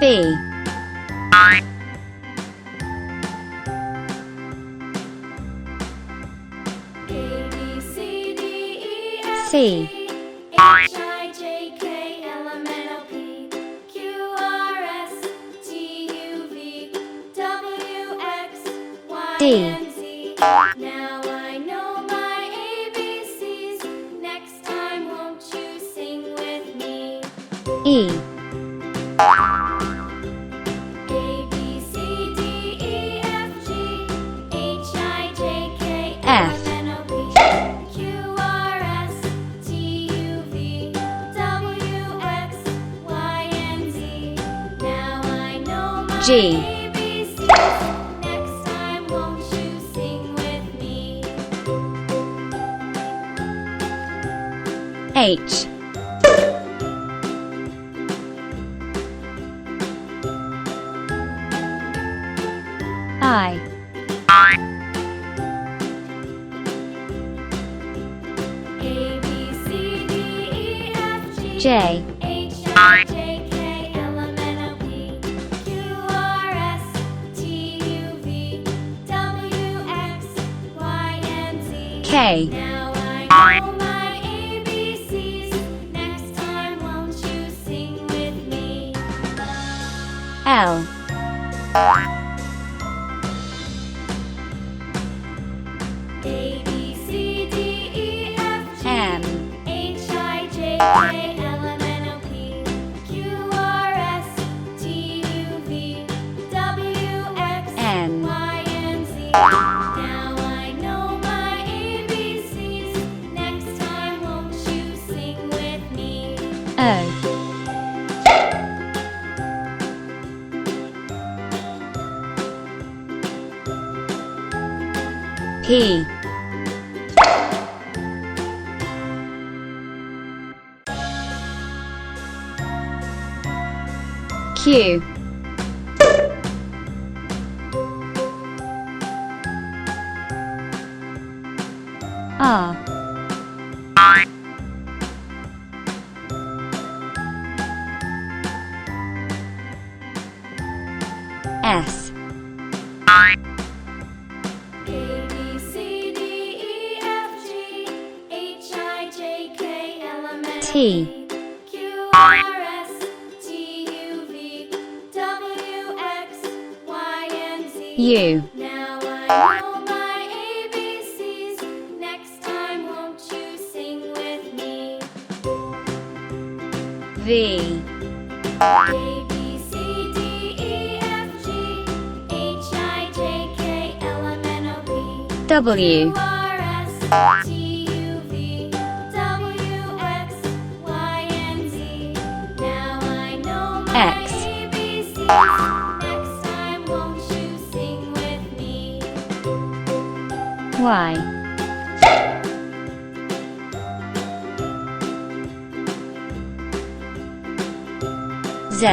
B, A, B, C, D, E, F, C, G, H, I, J, K, L, M, N, O, P, Q, R, S, T, U, V, W, X, Y, D, and Z. Now I know my ABCs. Next time, won't you sing with me? E, A, B, C, D, E, F, G, H, I, J, K, L, F, M, N, O, P, Q, R, S, T, U, V, W, X, Y, and Z. Now I know my G, ABCs. Next time, won't you sing with me? H, I, A, B, C, D, E, F, G, J, H, I, J, K, L, M, N, O, P, Q, R, S, T, U, V, W, X, Y, and Z. K, Now I know my ABCs. Next time, won't you sing with me? L, A, B, C, D, E, F, G, M, H, I, J, K, L, M, N, O, P, Q, R, S, T, U, V, W, X, N, Y, and Z. Now I know my ABCs. Next time, won't you sing with me? O, P, Q, R, S, A, B, C, D, E, F, G, H, I, J, K, L, M, N, O, T, P, Q, R, S, T, U, V, W, X, Y, and Z. U, Now I know my ABCs. Next time, won't you sing with me? V, A, B, C, D, E, F, G, H, I, J, K, L, M, N, O, P, W, Q, R, S, T, U, V, W, X, Y, and Z. Now I know my X, ABCs. Next time, won't you sing with me? Y, Z,